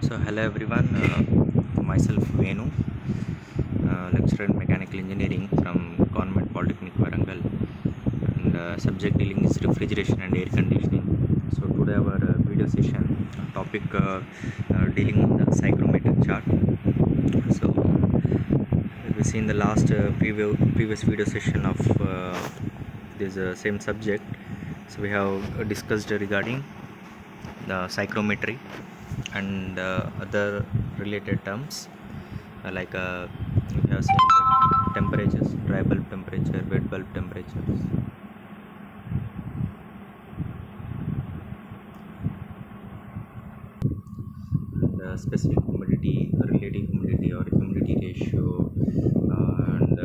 So hello everyone, myself Venu, lecturer in mechanical engineering from Government Polytechnic Warangal, and subject dealing is refrigeration and air conditioning. So today our video session topic dealing with the psychrometric chart. So we see in the last previous video session of this same subject. So we have discussed regarding the psychrometry and other related terms we have seen the temperatures, dry bulb temperature, wet bulb temperatures. And specific humidity, relative humidity or humidity ratio, and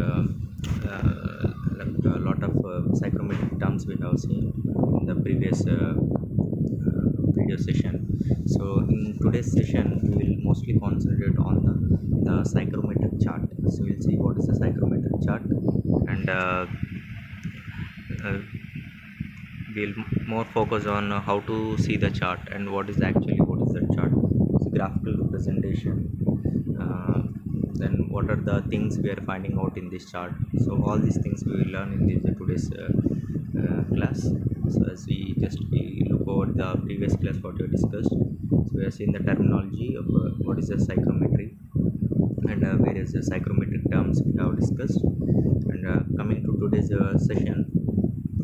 like a lot of psychrometric terms we have seen in the previous video session. So in today's session we will mostly concentrate on the psychrometric chart. So we'll see what is the psychrometric chart, and uh, we'll more focus on how to see the chart and what is the chart. It's a graphical representation. Then what are the things we are finding out in this chart. So all these things we will learn in today's class. So as we look over the previous class what we discussed, so we have seen the terminology of what is the psychrometry and various psychrometric terms we have discussed. And coming to today's session,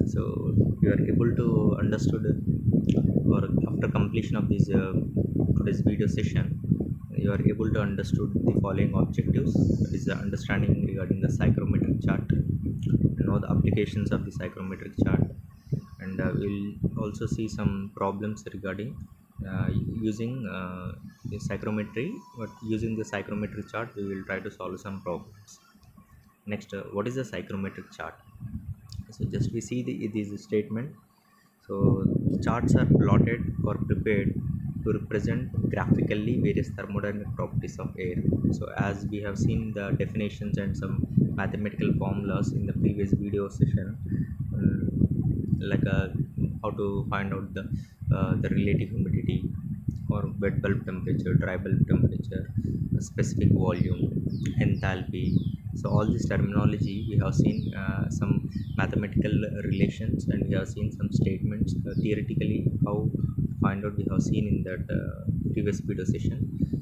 so you are able to understood, or after completion of this today's video session, you are able to understood the following objectives. That is the understanding regarding the psychrometric chart, know the applications of the psychrometric chart, and we'll also see some problems regarding using the psychrometry. But using the psychrometric chart we will try to solve some problems. Next, what is the psychrometric chart? So just we see this statement. So the charts are plotted or prepared to represent graphically various thermodynamic properties of air. So as we have seen the definitions and some mathematical formulas in the previous video session, like how to find out the relative humidity or wet bulb temperature, dry bulb temperature, specific volume, enthalpy. So all this terminology we have seen some mathematical relations, and we have seen some statements theoretically how to find out we have seen in that previous video session.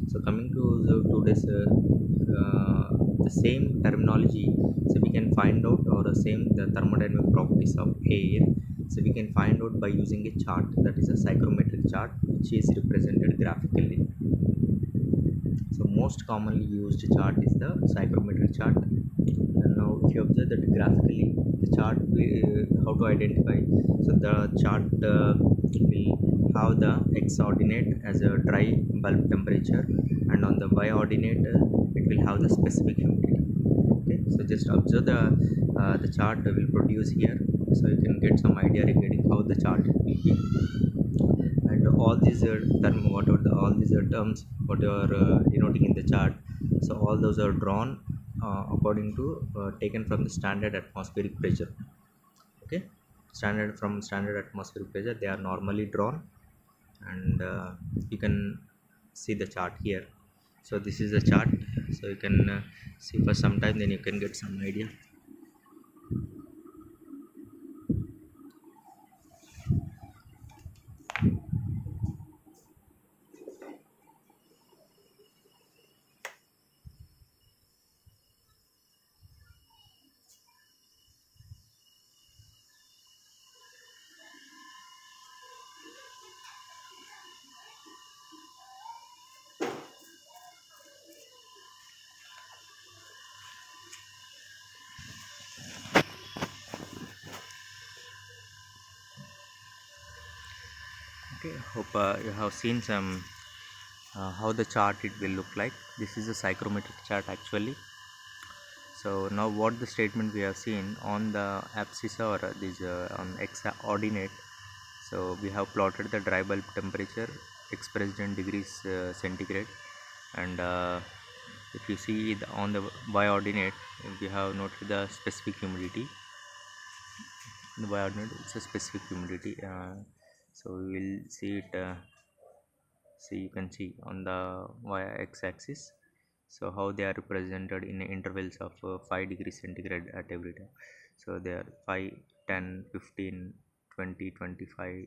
So coming to today's the same terminology, so we can find out or the thermodynamic properties of air. So we can find out by using a chart, that is a psychrometric chart, which is represented graphically. So most commonly used chart is the psychrometric chart. And now if you observe that graphically the chart, how to identify. So the chart will have the x ordinate as a dry bulb temperature, and on the y ordinate it will have the specific humidity. Okay, so just observe the chart will produce here, so you can get some idea regarding how the chart will be. And all these all these terms what you are denoting in the chart, so all those are drawn according to taken from the standard atmospheric pressure. Okay, standard atmospheric pressure, they are normally drawn, and you can see the chart here. So this is the chart, so you can see for some time, then you can get some idea. Okay, hope you have seen some how the chart it will look like. This is a psychrometric chart actually. So now what the statement we have seen on the abscissa or this on x ordinate. So we have plotted the dry bulb temperature expressed in degrees centigrade, and if you see on the y ordinate we have noted the specific humidity. The y ordinate, it's a specific humidity. So we will see it So you can see on the via x-axis, so how they are represented in intervals of 5 degrees centigrade at every time. So they are 5, 10, 15, 20, 25,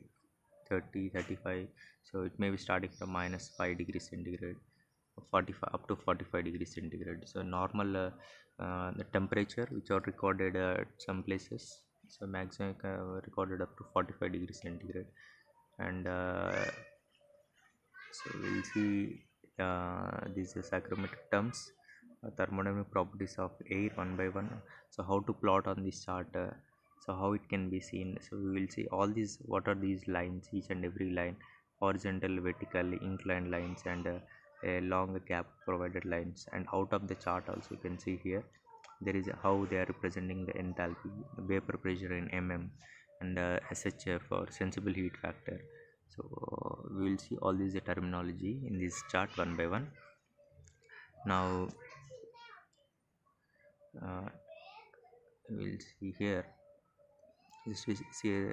30, 35. So it may be starting from minus 5 degrees centigrade, 45 up to 45 degrees centigrade. So normal the temperature which are recorded at some places, so maximum recorded up to 45 degrees centigrade. And so we'll see these psychrometric terms, thermodynamic properties of air one by one. So how to plot on this chart, so how it can be seen. So we will see all these, what are these lines, each and every line, horizontal, vertical, inclined lines, and a long gap provided lines. And out of the chart also you can see here there is how they are representing the enthalpy, vapor pressure in mm, and SHF or sensible heat factor. So we will see all these terminology in this chart one by one. Now we'll see here, just we see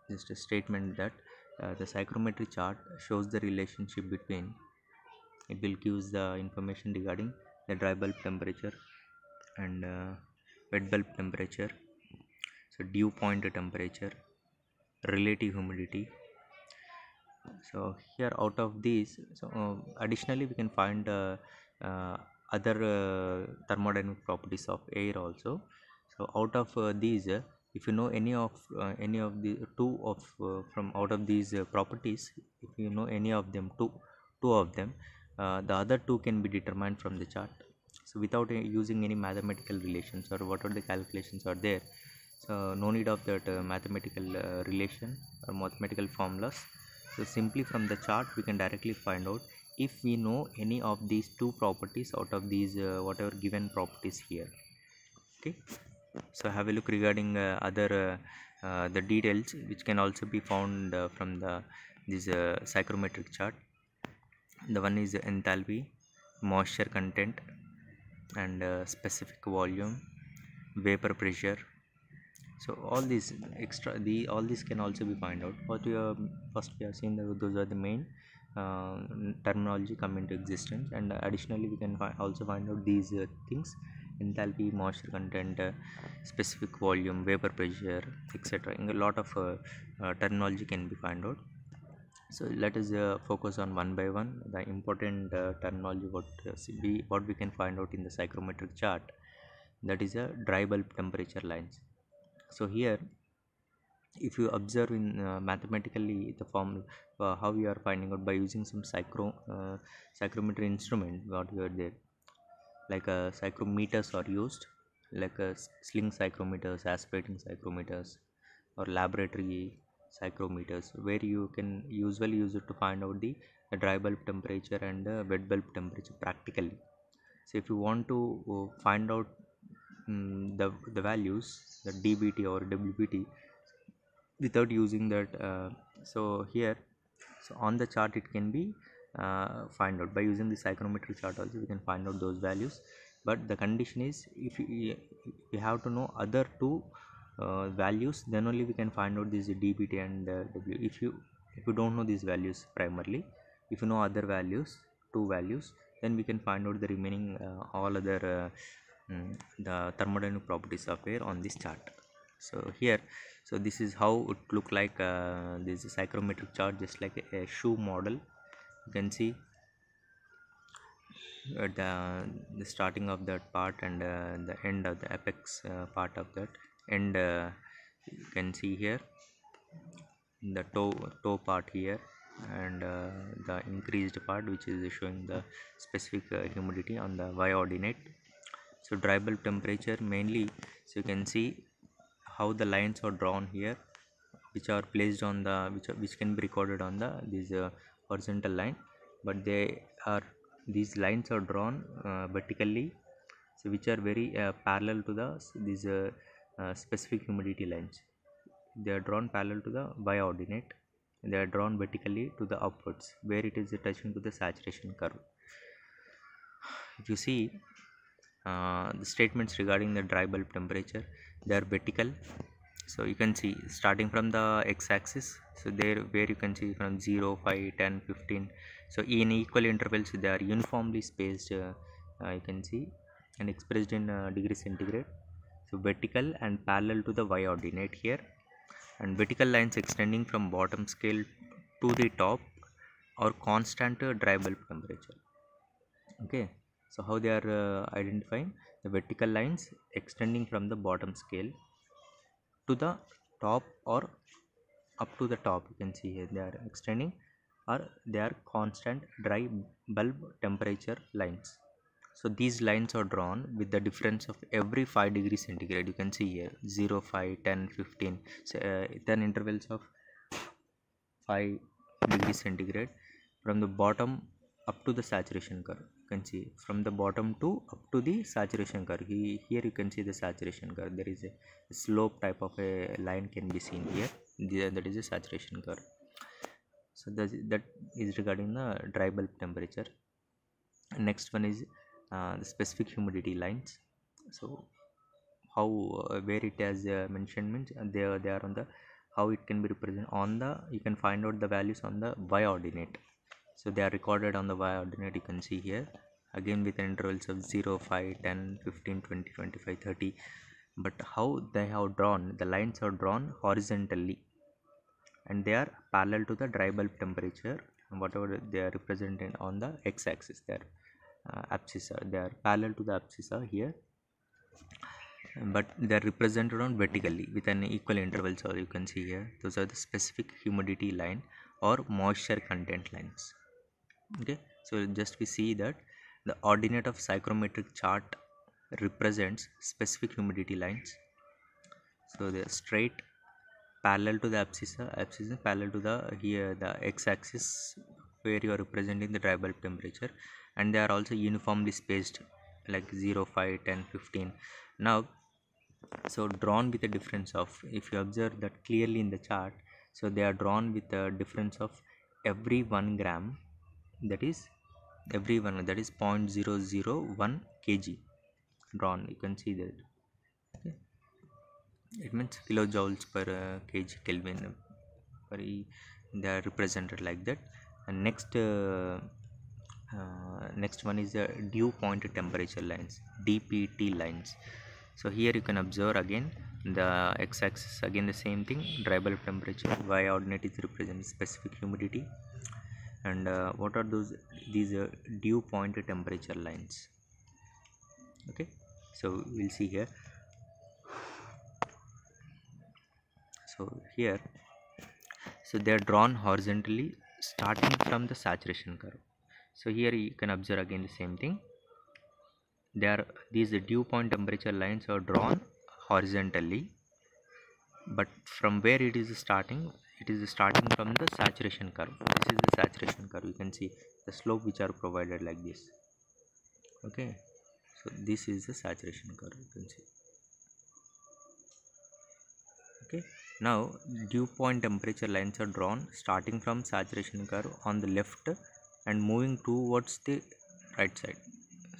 just a statement that the psychrometry chart shows the relationship between, it will gives the information regarding the dry bulb temperature and wet bulb temperature, so dew point temperature, relative humidity. So here out of these, so additionally we can find uh, other thermodynamic properties of air also. So out of these, if you know any of the two of from out of these properties, if you know any of them, two of them, the other two can be determined from the chart. So without using any mathematical relations or whatever the calculations are there, so no need of that mathematical relation or mathematical formulas. So simply from the chart we can directly find out if we know any of these two properties out of these whatever given properties here. Okay, so have a look regarding other the details which can also be found from the this psychrometric chart. The one is enthalpy, moisture content, and specific volume, vapor pressure. So all these extra, all these can also be find out. What we are first we have seen that those are the main terminology come into existence, and additionally we can also find out these things: enthalpy, moisture content, specific volume, vapor pressure, etc. In a lot of terminology can be find out. So let us focus on one by one the important terminology what we can find out in the psychrometric chart, that is a dry bulb temperature lines. So here if you observe in mathematically the form, how you are finding out by using some psychrometry instrument what you are there, like psychrometers are used, like sling psychrometers, aspirating psychrometers, or laboratory psychrometers, where you can usually use it to find out the dry bulb temperature and wet bulb temperature practically. So if you want to find out the values, the dBT or WBT, without using that, so here, so on the chart it can be find out by using the psychrometric chart also we can find out those values. But the condition is if you have to know other two values, then only we can find out this dBT and W. If you don't know these values primarily, if you know other values, two values, then we can find out the remaining all other the thermodynamic properties of air on this chart. So here, so this is how it look like, this is psychrometric chart, just like a shoe model. You can see at the starting of that part and the end of the apex part of that end, you can see here the toe part here, and the increased part which is showing the specific humidity on the y ordinate. So dry bulb temperature mainly, so you can see how the lines are drawn here, which are placed on the which can be recorded on the this horizontal line, but these lines are drawn vertically, so which are very parallel to the these specific humidity lines. They are drawn parallel to the y ordinate, they are drawn vertically to the upwards where it is touching to the saturation curve. If you see the statements regarding the dry bulb temperature, they are vertical. So you can see starting from the x-axis, So there where you can see from 0, 5, 10, 15. So in equal intervals they are uniformly spaced, you can see, and expressed in degree centigrade. So vertical and parallel to the y ordinate here, and vertical lines extending from bottom scale to the top or constant dry bulb temperature. Okay, so how they are identifying the vertical lines extending from the bottom scale to the top or up to the top, you can see here they are extending, or they are constant dry bulb temperature lines. So these lines are drawn with the difference of every 5 degrees centigrade. You can see here 0, 5, 10, 15. So 10 intervals of 5 degrees centigrade from the bottom up to the saturation curve. You can see from the bottom to up to the saturation curve. Here you can see the saturation curve. There is a slope type of a line can be seen here. That is a saturation curve. So that is regarding the dry bulb temperature. Next one is the specific humidity lines. So how where it has mentioned means they are on the, how it can be represented on the, you can find out the values on the y ordinate. So they are recorded on the y ordinate, you can see here again with intervals of 0, 5, 10, 15, 20, 25, 30. But how they have drawn, the lines are drawn horizontally and they are parallel to the dry bulb temperature, whatever they are represented on the x-axis there, abscissa, they are parallel to the abscissa here, but they are represented on vertically with an equal interval. So you can see here those are the specific humidity line or moisture content lines. Okay, so just we see that the ordinate of psychrometric chart represents specific humidity lines. So they are straight parallel to the abscissa parallel to the here the x-axis where you are representing the dry bulb temperature, and they are also uniformly spaced like 0, 5, 10, 15. Now so drawn with a difference of, if you observe that clearly in the chart, so they are drawn with a difference of every 1 gram, that is every one, that is 0.001 kg drawn. You can see that. Okay. It means kilojoules per kg Kelvin per they are represented like that. And next one is the dew point temperature lines, DPT lines. So here you can observe again the x-axis, again the same thing, dry bulb temperature, y ordinate is represent specific humidity, and what are those, these dew point temperature lines. Okay, so we'll see here. So here, so they are drawn horizontally starting from the saturation curve. So here you can observe again the same thing, these dew point temperature lines are drawn horizontally, but from where it is starting, it is starting from the saturation curve. This is the saturation curve. You can see the slope which are provided like this. Okay, so this is the saturation curve, you can see. Okay, now dew point temperature lines are drawn starting from saturation curve on the left and moving towards the right side.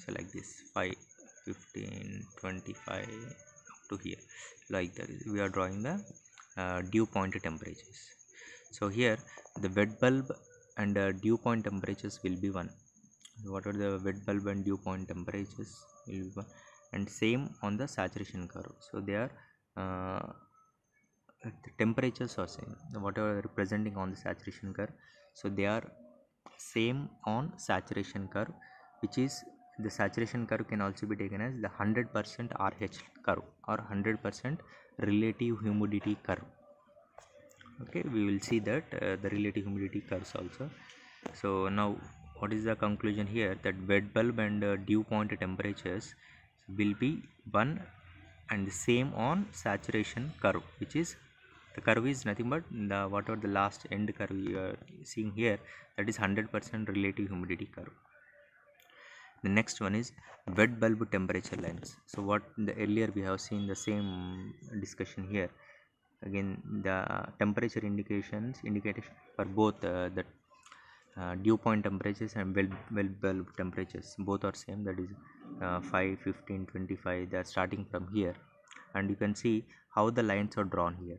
So like this 5, 15, 25 up to here, like that we are drawing the dew point temperatures. So here the wet bulb and dew point temperatures will be 1. What are the wet bulb and dew point temperatures will be 1, and same on the saturation curve. So they are the temperatures are same, whatever representing on the saturation curve. So they are same on saturation curve, which is the saturation curve can also be taken as the 100% RH curve or 100% relative humidity curve. Okay, we will see that the relative humidity curves also. So now what is the conclusion here, that wet bulb and dew point temperatures will be 1 and the same on saturation curve, which is the curve is nothing but the whatever the last end curve you are seeing here, that is 100% relative humidity curve. The next one is wet bulb temperature lines. So what the earlier we have seen the same discussion here. Again the temperature indications indicated for both the dew point temperatures and wet bulb temperatures, both are same, that is 5, 15, 25. They are starting from here, and you can see how the lines are drawn here.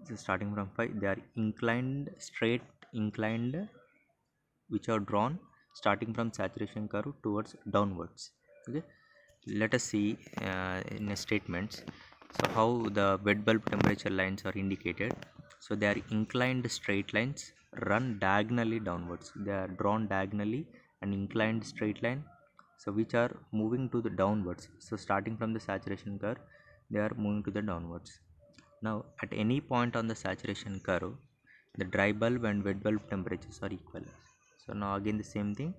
So starting from 5, they are inclined, straight inclined, which are drawn starting from saturation curve towards downwards. Okay, let us see in a statements. So how the wet bulb temperature lines are indicated. So they are inclined straight lines run diagonally downwards. They are drawn diagonally and inclined straight line, so which are moving to the downwards. So starting from the saturation curve, they are moving to the downwards. Now at any point on the saturation curve, the dry bulb and wet bulb temperatures are equal. So now again the same thing.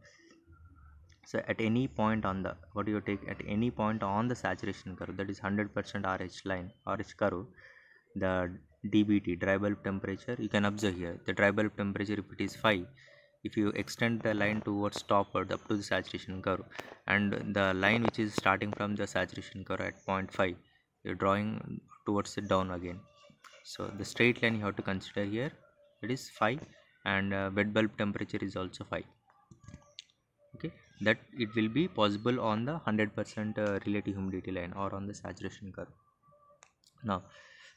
So at any point on the, what do you take, at any point on the saturation curve, that is 100% RH line, RH curve, the dBT, dry bulb temperature, you can observe here the dry bulb temperature, if it is 5, if you extend the line towards topward up to the saturation curve, and the line which is starting from the saturation curve at 0.5, you're drawing towards the down again. So the straight line you have to consider here, it is 5, and wet bulb temperature is also 5. Okay, that it will be possible on the 100% relative humidity line or on the saturation curve. Now,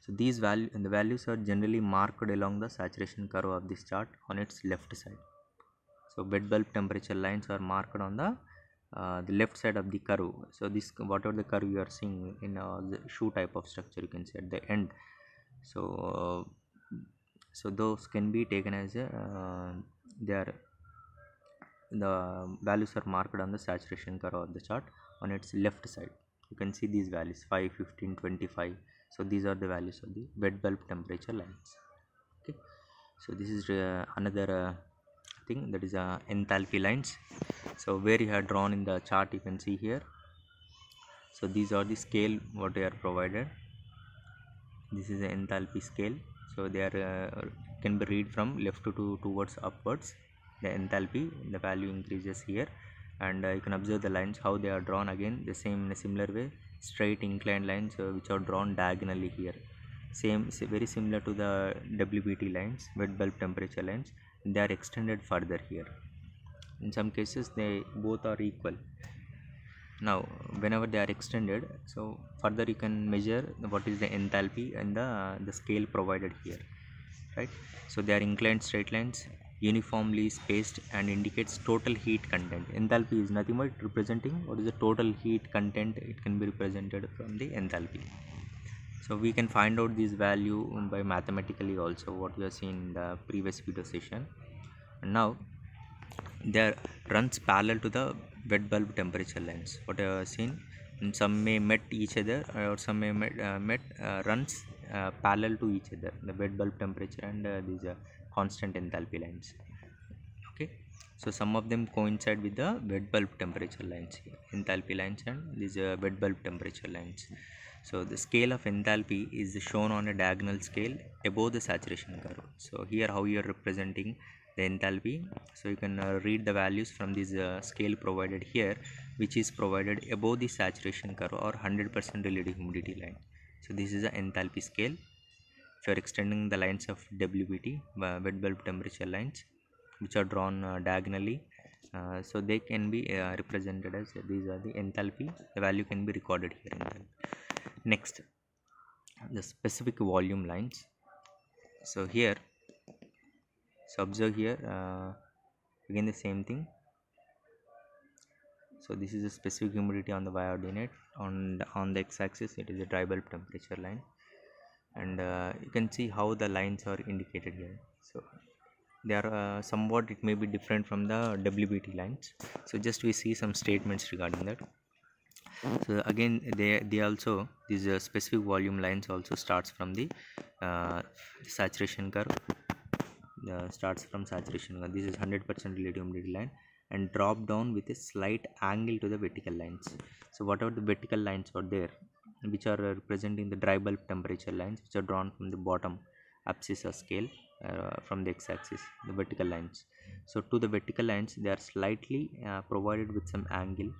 so these the values are generally marked along the saturation curve of this chart on its left side. So wet bulb temperature lines are marked on the left side of the curve. So this, whatever the curve you are seeing in the shoe type of structure, you can see at the end. So so those can be taken as a they are, the values are marked on the saturation curve of the chart on its left side. You can see these values 5, 15, 25. So these are the values of the wet bulb temperature lines. Okay, so this is another thing, that is enthalpy lines. So where you have drawn in the chart, you can see here. So these are the scale what they are provided. This is the enthalpy scale. So they are can be read from left to towards upwards. The enthalpy, the value increases here, and you can observe the lines how they are drawn again the same in a similar way, straight inclined lines which are drawn diagonally here. Same, very similar to the WBT lines, wet bulb temperature lines. They are extended further here. In some cases they both are equal. Now whenever they are extended, so further you can measure what is the enthalpy and the scale provided here, right? So they are inclined straight lines, uniformly spaced, and indicates total heat content. Enthalpy is nothing but representing what is the total heat content. It can be represented from the enthalpy. So we can find out this value by mathematically also, what we have seen in the previous video session. And now they runs parallel to the wet bulb temperature lines, what I have seen. And some may met each other, or some may runs parallel to each other, the wet bulb temperature and these constant enthalpy lines. Okay, so some of them coincide with the wet bulb temperature lines here, enthalpy lines and these wet bulb temperature lines. So the scale of enthalpy is shown on a diagonal scale above the saturation curve. So here how you are representing the enthalpy. So you can read the values from this scale provided here, which is provided above the saturation curve or 100% relative humidity line. So this is the enthalpy scale. If you are extending the lines of WBT, wet bulb temperature lines, which are drawn diagonally, so they can be represented as these are the enthalpy. The value can be recorded here. Next, the specific volume lines. So here, so observe here again the same thing. So this is the specific humidity on the y-ordinate. On the x-axis it is a dry bulb temperature line, and you can see how the lines are indicated here. So they are somewhat, it may be different from the WBT lines. So just we see some statements regarding that. So again they also, these specific volume lines also starts from the saturation curve. Starts from saturation curve. This is 100% relative humidity line, and drop down with a slight angle to the vertical lines. So whatever the vertical lines are there, which are representing the dry bulb temperature lines, which are drawn from the bottom abscissa scale, from the x-axis, the vertical lines. So to the vertical lines, they are slightly provided with some angle,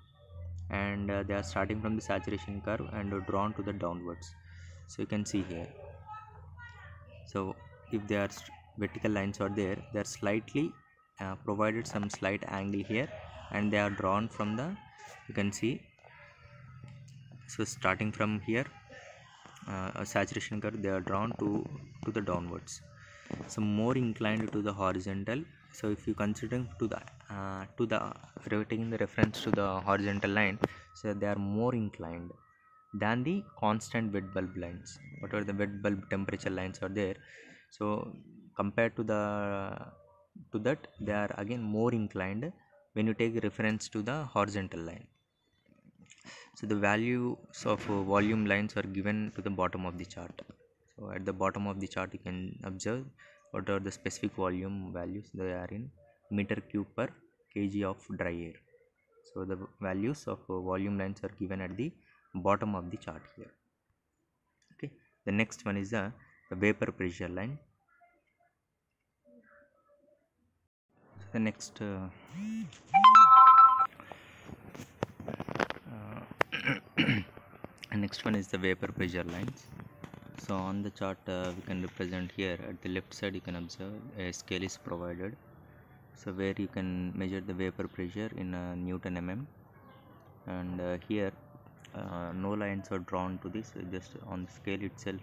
and they are starting from the saturation curve and drawn to the downwards. So you can see here. So if they are vertical lines are there, they are slightly provided some slight angle here, and they are drawn from the, you can see. So starting from here, a saturation curve, they are drawn to the downwards. So more inclined to the horizontal. So if you consider to the taking the reference to the horizontal line, so they are more inclined than the constant wet bulb lines. Whatever the wet bulb temperature lines are there, so compared to that, they are again more inclined when you take reference to the horizontal line. So the values of volume lines are given to the bottom of the chart. So at the bottom of the chart you can observe what are the specific volume values. They are in meter cube per kg of dry air. So the values of volume lines are given at the bottom of the chart here. Okay, the next one is the vapor pressure line. So the next next one is the vapor pressure lines. So on the chart we can represent here at the left side, you can observe a scale is provided, so where you can measure the vapor pressure in Newton mm, and here no lines are drawn to this, just on the scale itself.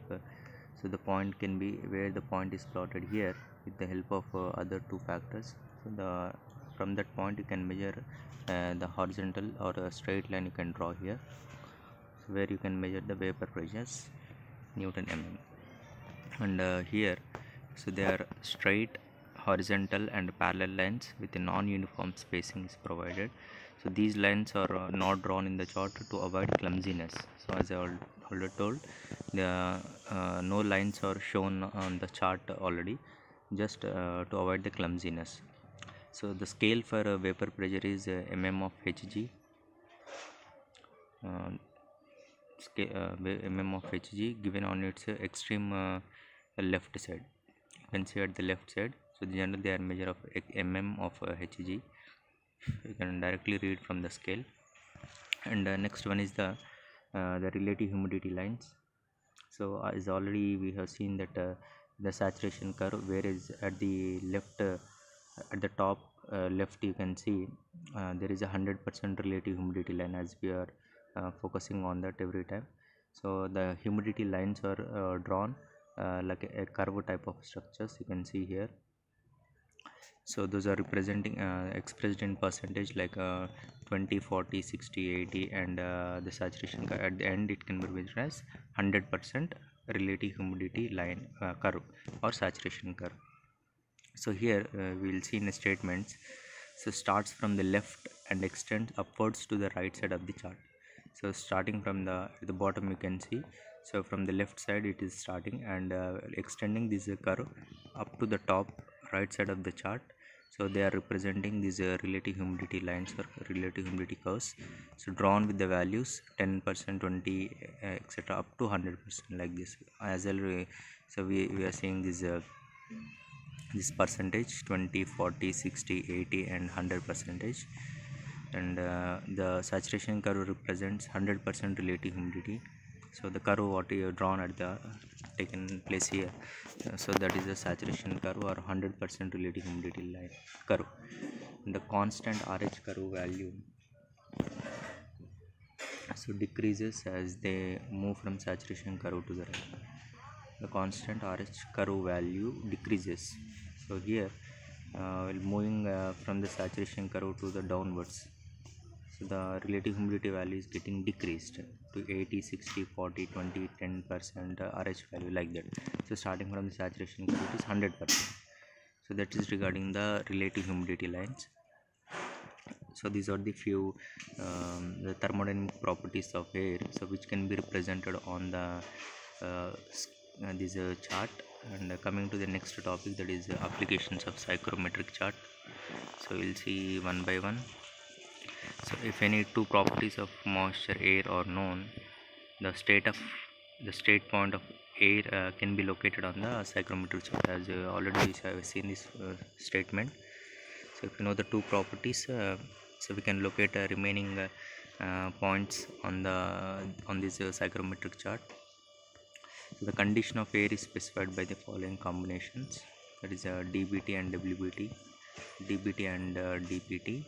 So the point can be where the point is plotted here with the help of other two factors. So from that point you can measure the horizontal or a straight line you can draw here, so where you can measure the vapor pressures Newton mm. And here, so they are straight, horizontal and parallel lines with a non-uniform spacing is provided. So these lines are not drawn in the chart to avoid clumsiness. So as I already told, the no lines are shown on the chart already, just to avoid the clumsiness. So the scale for vapor pressure is mm of Hg. Mm of Hg given on its extreme left side. You can see at the left side. So generally they are measure of mm of Hg. You can directly read from the scale. And next one is the relative humidity lines. So as already we have seen that the saturation curve, whereas at the left at the top left you can see there is a 100% relative humidity line, as we are focusing on that every time. So the humidity lines are drawn like a curve type of structures, you can see here. So those are representing expressed in percentage, like 20, 40, 60, 80, and the saturation at the end it can be measured as 100% relative humidity line curve or saturation curve. So here we will see in the statements, so starts from the left and extends upwards to the right side of the chart. So starting from the bottom you can see, so from the left side it is starting and extending this curve up to the top right side of the chart. So they are representing these relative humidity lines or relative humidity curves, so drawn with the values 10%, 20, etc. up to 100%, like this. As well, so we are seeing this percentage 20, 40, 60, 80 and 100 percentage. And the saturation curve represents 100% relative humidity. So the curve what you have drawn at the taken place here, so that is the saturation curve or 100% relative humidity line curve. And the constant RH curve value so decreases as they move from saturation curve to the right. The constant RH curve value decreases. So here while moving from the saturation curve to the downwards, so the relative humidity value is getting decreased to 80, 60, 40, 20, 10% RH value, like that. So starting from the saturation curve it is 100%. So that is regarding the relative humidity lines. So these are the few the thermodynamic properties of air, so which can be represented on the this chart. And coming to the next topic, that is applications of psychrometric chart. So we'll see one by one. So if any two properties of moisture, air are known, the state point of air can be located on the psychrometric chart, as already we have seen this statement. So if you know the two properties, so we can locate remaining points on this psychrometric chart. So the condition of air is specified by the following combinations, that is dBT and WBT, dBT and dPT,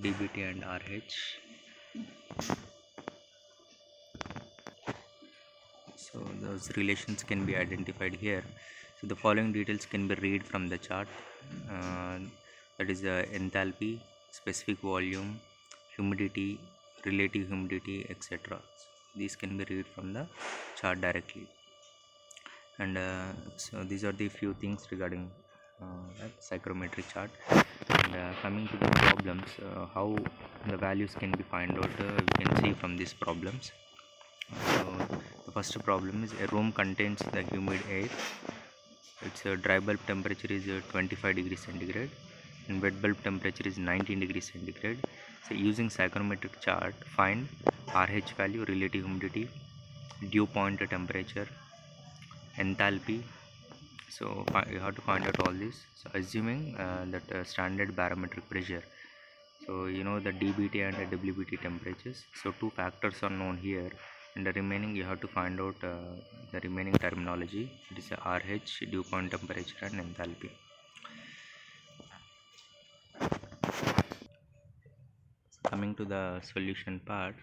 dBT and RH. So those relations can be identified here. So the following details can be read from the chart, uh, that is the enthalpy, specific volume, humidity, relative humidity, etc. These can be read from the chart directly. And so these are the few things regarding that psychrometric chart. And coming to the problems, how the values can be found out, we can see from these problems. So the first problem is a room contains the humid air. Its dry bulb temperature is 25 degrees centigrade and wet bulb temperature is 19 degrees centigrade. So using psychrometric chart, find RH value, relative humidity, dew point temperature, enthalpy. So you have to find out all this. So assuming that standard barometric pressure, so you know the dBT and the WBT temperatures, so two factors are known here, and the remaining you have to find out the remaining terminology. It is RH, dew point temperature, and enthalpy. So coming to the solution part,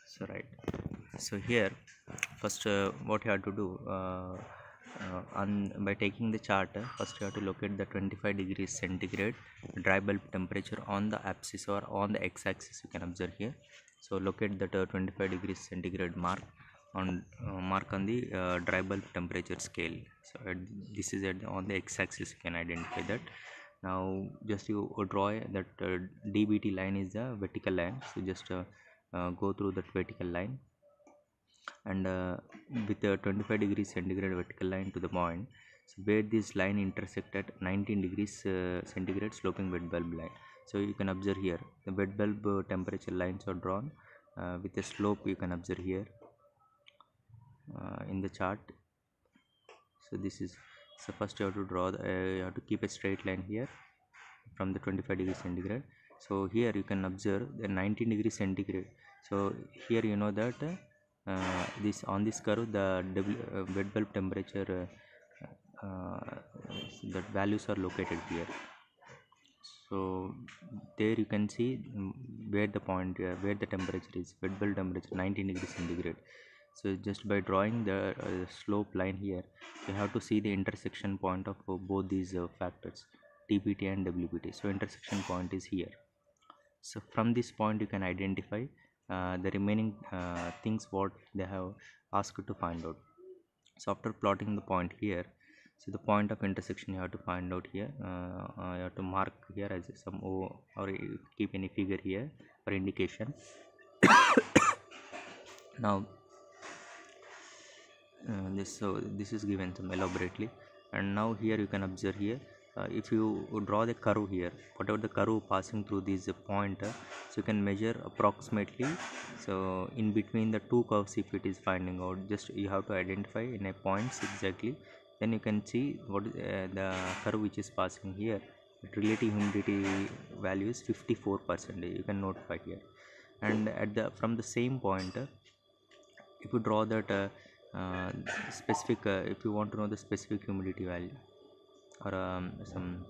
so right, so here first what you have to do, by taking the chart, first you have to locate the 25 degrees centigrade dry bulb temperature on the axis or on the x-axis. You can observe here. So locate that 25 degrees centigrade mark on the dry bulb temperature scale. So this is on the x-axis. You can identify that. Now just you draw that dBT line is the vertical line. So just go through that vertical line, and with a 25 degrees centigrade vertical line to the point, so where this line intersect at 19 degrees centigrade sloping wet bulb line. So you can observe here the wet bulb temperature lines are drawn with a slope. You can observe here in the chart. So this is, so first you have to draw you have to keep a straight line here from the 25 degrees centigrade. So here you can observe the 19 degrees centigrade. So here you know that this on this curve the wet bulb temperature the values are located here. So there you can see where the point where the temperature is, wet bulb temperature 19 degrees centigrade. So just by drawing the slope line here, you have to see the intersection point of both these factors, dBT and WBT. So intersection point is here. So from this point you can identify the remaining things what they have asked to find out. So after plotting the point here, so the point of intersection you have to find out here. You have to mark here as some O, or you keep any figure here for indication. Now this is given some elaborately, and now here you can observe here, if you draw the curve here, whatever the curve passing through this point, so you can measure approximately. So in between the two curves, if it is finding out, just you have to identify in a points exactly, then you can see what is the curve which is passing here. Relative humidity value is 54%. You can notify here, and at the from the same point, if you draw that specific, if you want to know the specific humidity value or some,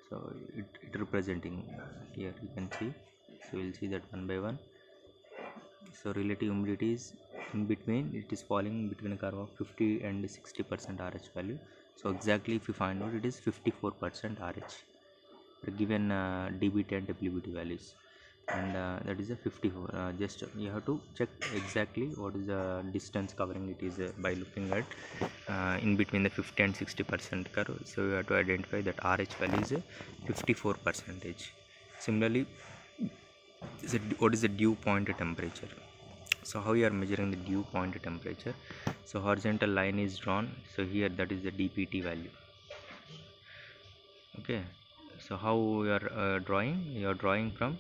so it representing here, you can see. So we'll see that one by one. So relative humidity is in between, it is falling between a curve of 50 and 60% RH value. So exactly if you find out, it is 54% RH given dBT and WBT values, and that is a 54. Just you have to check exactly what is the distance covering it is by looking at in between the 50 and 60% curve. So you have to identify that RH value is 54%. Similarly, what is the dew point temperature? So how you are measuring the dew point temperature? So horizontal line is drawn. So here that is the dBT value. Okay, so how you are drawing? You are drawing from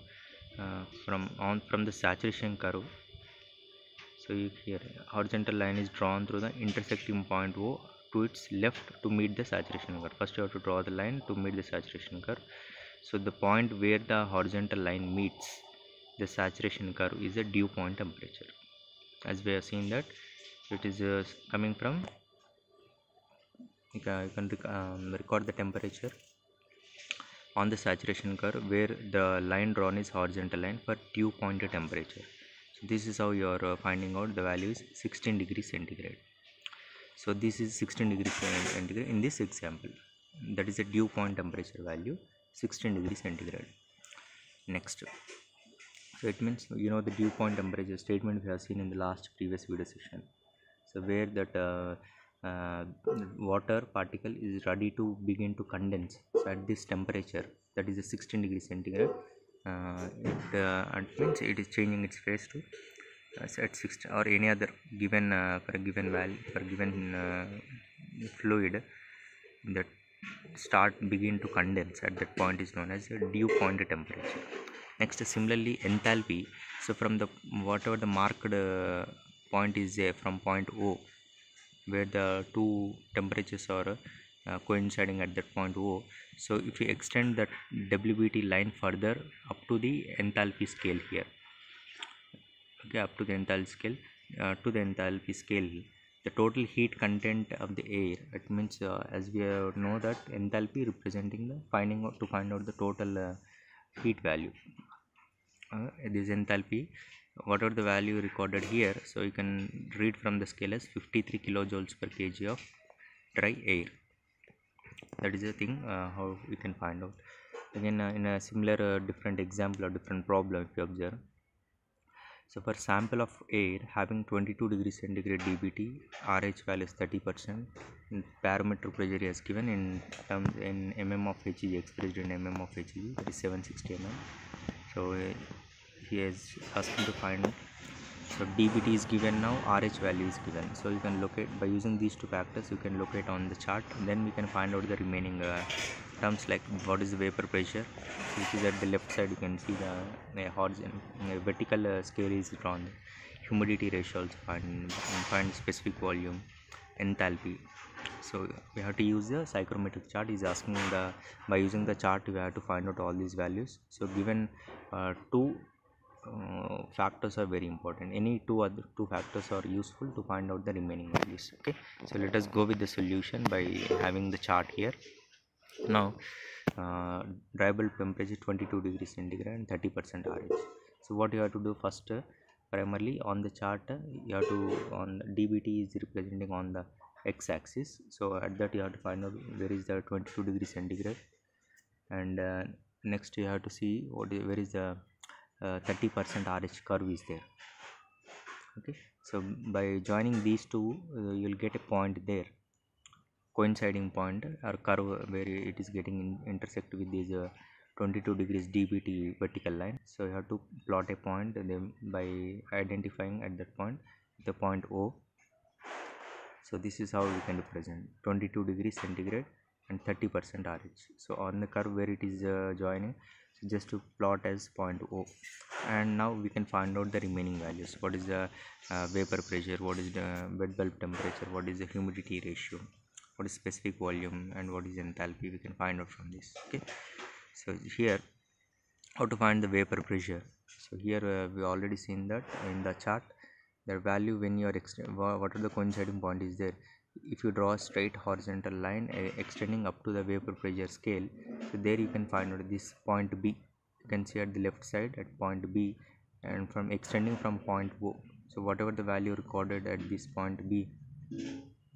the saturation curve. So here horizontal line is drawn through the intersecting point O to its left to meet the saturation curve. First you have to draw the line to meet the saturation curve. So the point where the horizontal line meets the saturation curve is the dew point temperature. As we have seen that it is coming from, you can record the temperature on the saturation curve where the line drawn is horizontal line for dew point temperature. This is how you are finding out the value is 16 degrees centigrade. So this is 16 degrees centigrade in this example. That is a dew point temperature value, 16 degrees centigrade. Next, so it means the dew point temperature statement we have seen in the last previous video session. So where that uh, water particle is ready to begin to condense. So at this temperature, that is a 16 degrees centigrade, it means it is changing its phase to at 16 or any other given for a given value for given fluid that begin to condense at that point is known as a dew point temperature. Next, similarly, enthalpy. So from the whatever the marked point is there from point O, where the two temperatures are coinciding at that point O. So if you extend that WBT line further up to the enthalpy scale here, okay, up to the enthalpy scale, the total heat content of the air, it means as we know that enthalpy representing the find out the total heat value. This enthalpy, whatever the value recorded here, so you can read from the scale as 53 kilojoules per kg of dry air. That is the thing how we can find out. Again, in a similar different example or different problem, if you observe, so for sample of air having 22 degrees centigrade dBT, RH value is 30%, and parameter pressure is given in terms in mm of Hg, expressed in mm of Hg, that is 760 mm. So he is asking to find out. So dBT is given now, RH value is given. So you can locate by using these two factors. You can locate on the chart, and then we can find out the remaining terms like what is the vapor pressure, which is at the left side. You can see the horizontal vertical scale is drawn. Humidity ratio also find specific volume, enthalpy. So we have to use the psychrometric chart. Is asking by using the chart we have to find out all these values. So given two factors are very important. Any two factors are useful to find out the remaining values. Okay, so let us go with the solution by having the chart here. Now dry bulb temperature 22 degrees centigrade and 30% RH. So what you have to do first, primarily on the chart you have to, on dBT is representing on the x-axis, so at that you have to find out where is the 22 degrees centigrade, and next you have to see where is the 30% RH curve is there. Okay, so by joining these two you'll get a point there, coinciding point or curve where it is getting intersect with this 22 degrees dBT vertical line. So you have to plot a point and then by identifying at that point the point O. So this is how we can represent 22 degrees centigrade and 30% RH. So on the curve where it is joining, so just to plot as point O, and now we can find out the remaining values. What is the vapor pressure, what is the wet bulb temperature, what is the humidity ratio, what is specific volume, and what is enthalpy. We can find out from this. Okay, so here how to find the vapor pressure. So here we already seen that in the chart, the value when you are what are the coinciding point is there. If you draw a straight horizontal line extending up to the vapor pressure scale, so there you can find out this point B. You can see at the left side at point B, and from extending from point O. So whatever the value recorded at this point B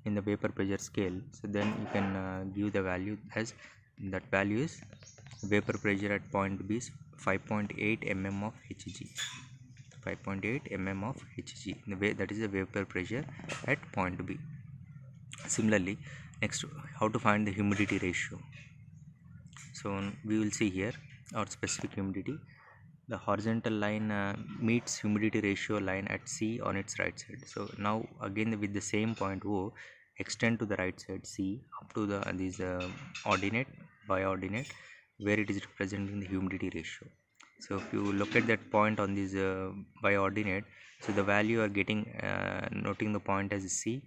in the vapor pressure scale, so then you can give the value as that value is vapor pressure at point B is 5.8 mm of Hg. 5.8 mm of Hg, that is the vapor pressure at point B. Similarly, next, how to find the humidity ratio. So we will see here our specific humidity. The horizontal line meets humidity ratio line at C on its right side. So now again with the same point O, extend to the right side C up to the this ordinate by ordinate where it is representing the humidity ratio. So if you look at that point on this by ordinate, so the value you are getting noting the point as C,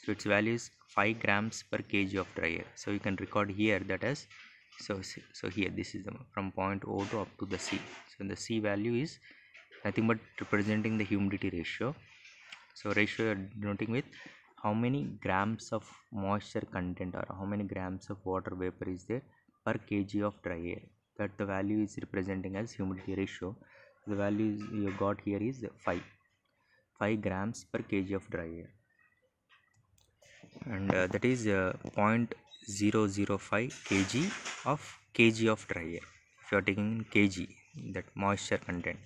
so its value is 5 grams per kg of dry air. So you can record here that as, so here this is the from point O to up to the C. So the C value is nothing but representing the humidity ratio. So ratio are denoting with how many grams of moisture content or how many grams of water vapor is there per kg of dry air. That the value is representing as humidity ratio. The value you got here is 5. 5 grams per kg of dry air, and that is 0.005 kg of dry air if you are taking in kg, that moisture content.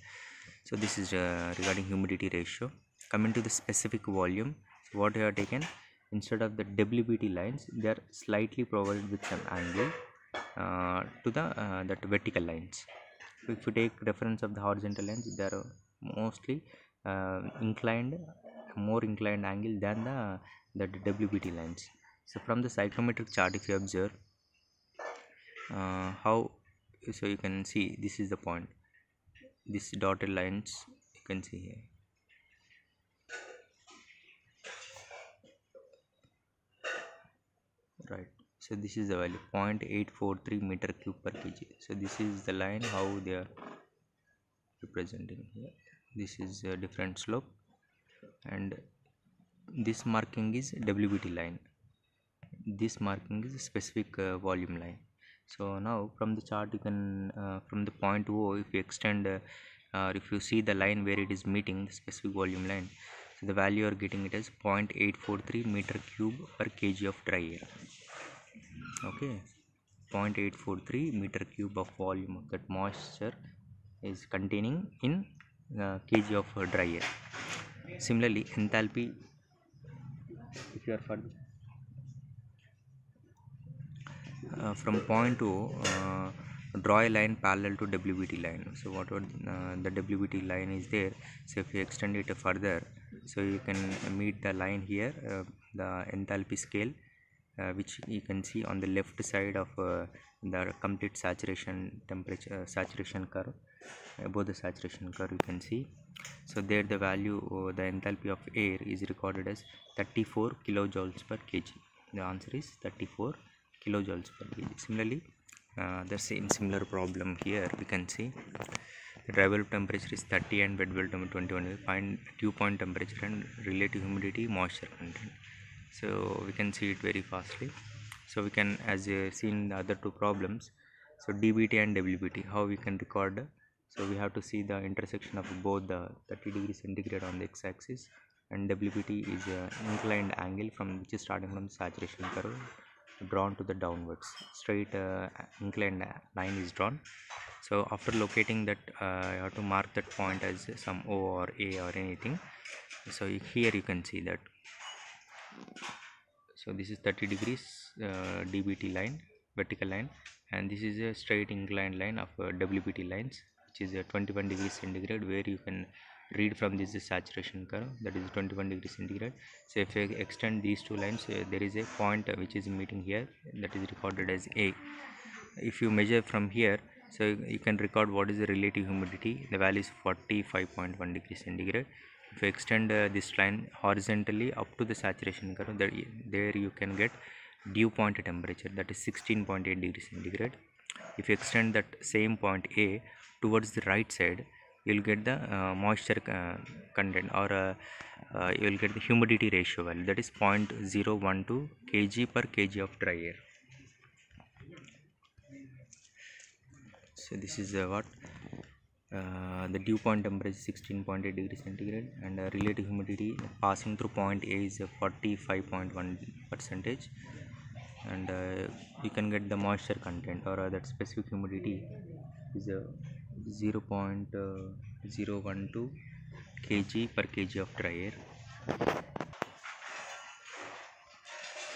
So this is regarding humidity ratio. Coming to the specific volume, so what you have taken, instead of the WBT lines, they are slightly provided with some angle to the that vertical lines. So if you take reference of the horizontal lines, they are mostly inclined, more inclined angle than the WBT lines. So from the psychrometric chart, if you observe how, so you can see this is the point, this dotted lines you can see here, right? So this is the value 0.843 meter cube per kg. So this is the line how they are representing here. This is a different slope, and this marking is WBT line, this marking is a specific volume line. So now from the chart you can from the point O, if you extend or if you see the line where it is meeting the specific volume line, so the value you are getting it as 0.843 meter cube per kg of dry air. Okay, 0.843 meter cube of volume of that moisture is containing in kg of dry air. Similarly, enthalpy, if you are further from point O, draw a line parallel to WBT line. So whatever the WBT line is there, so if you extend it further, so you can meet the line here, the enthalpy scale, which you can see on the left side of the complete saturation temperature, saturation curve, above the saturation curve you can see. So there the value, the enthalpy of air is recorded as 34 kilojoules per kg. The answer is 34 kilojoules per kg. Similarly, the same similar problem here we can see the dry bulb temperature is 30 and wet bulb temperature 21. Find dew point temperature and relative humidity, moisture content. So we can see it very fastly. So we can, as seen the other two problems, so DBT and WBT, how we can record. So we have to see the intersection of both the 30 degrees centigrade on the x-axis, and WBT is inclined angle from which is starting from the saturation curve drawn to the downwards, straight inclined line is drawn. So after locating that, you have to mark that point as some O or A or anything. So here you can see that, so this is 30 degrees DBT line, vertical line, and this is a straight inclined line of WBT lines, which is 21 degrees centigrade, where you can read from this saturation curve, that is 21 degrees centigrade. So if I extend these two lines, there is a point which is meeting here, that is recorded as A. If you measure from here, so you can record what is the relative humidity. The value is 45.1 degrees centigrade. If you extend this line horizontally up to the saturation curve, there you can get dew point temperature, that is 16.8 degrees centigrade. If you extend that same point A towards the right side, you will get the moisture content, or you will get the humidity ratio value, that is 0.012 kg per kg of dry air. So this is what the dew point temperature is 16.8 degrees centigrade, and relative humidity passing through point A is 45.1%, and you can get the moisture content, or that specific humidity is 0.012 kg per kg of dry air.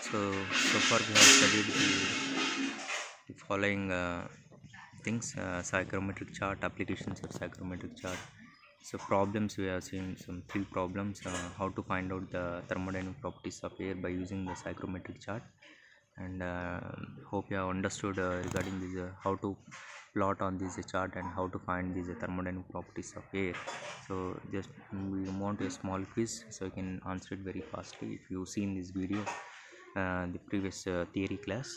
So far we have studied the following things: psychrometric chart, applications of psychrometric chart. So problems, we have seen some 3 problems, how to find out the thermodynamic properties of air by using the psychrometric chart, and hope you have understood regarding this, how to plot on this chart and how to find these thermodynamic properties of air. So just we want a small quiz, so you can answer it very fastly if you seen this video, the previous theory class.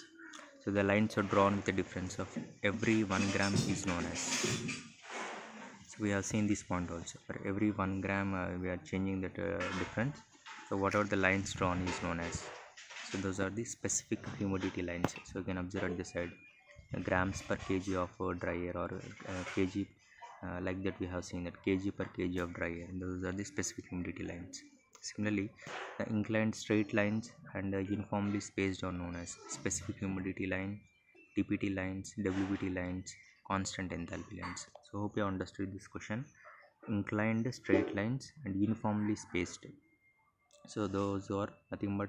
So the lines are drawn with the difference of every 1 gram is known as. So we have seen this point also, for every 1 gram we are changing that difference. So whatever the lines drawn is known as. So those are the specific humidity lines. So you can observe at this side grams per kg of dry air, or kg like that we have seen that kg per kg of dry air, those are the specific humidity lines. Similarly, the inclined straight lines and uniformly spaced are known as specific humidity line, TPT lines, WBT lines, constant enthalpy lines. So hope you understood this question. Inclined straight lines and uniformly spaced, so those are nothing but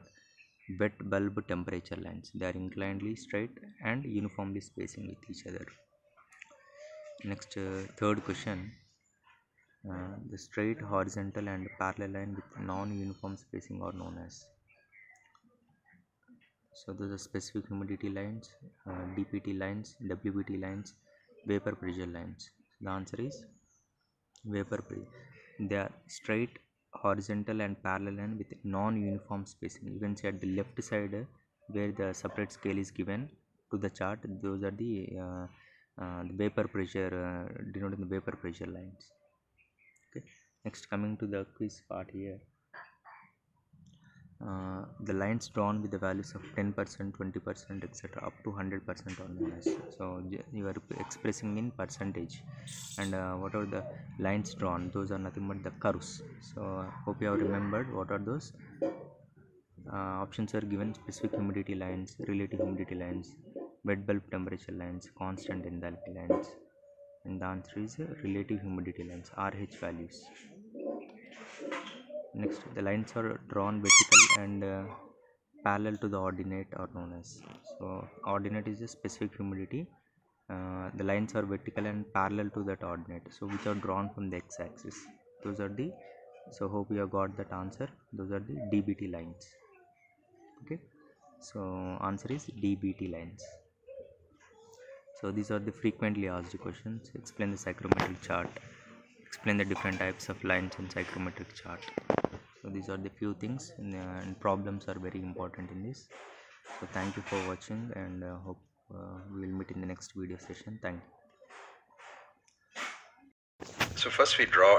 wet bulb temperature lines. They are inclinedly straight and uniformly spacing with each other. Next, third question. The straight, horizontal and parallel line with non-uniform spacing are known as. So those are specific humidity lines, DPT lines, WBT lines, vapor pressure lines. The answer is vapor pressure. They are straight, horizontal and parallel line with non-uniform spacing. You can see at the left side where the separate scale is given to the chart, those are the vapor pressure, denoting the vapor pressure lines. Okay. Next, coming to the quiz part here. The lines drawn with the values of 10%, 20%, etc. up to 100% on known as. So you are expressing in percentage, and what are the lines drawn? Those are nothing but the curves. So hope you have remembered what are those. Options are given: specific humidity lines, relative humidity lines, wet bulb temperature lines, constant enthalpy lines, and the answer is relative humidity lines, RH values. Next, the lines are drawn vertical and parallel to the ordinate are known as. So ordinate is a specific humidity. The lines are vertical and parallel to that ordinate, so which are drawn from the x-axis. Those are the, so hope you have got that answer. Those are the DBT lines. Okay, so answer is DBT lines. So these are the frequently asked questions. Explain the psychrometric chart. Explain the different types of lines in psychrometric chart. So these are the few things, and problems are very important in this. So thank you for watching, and hope we will meet in the next video session. Thank you. So first we draw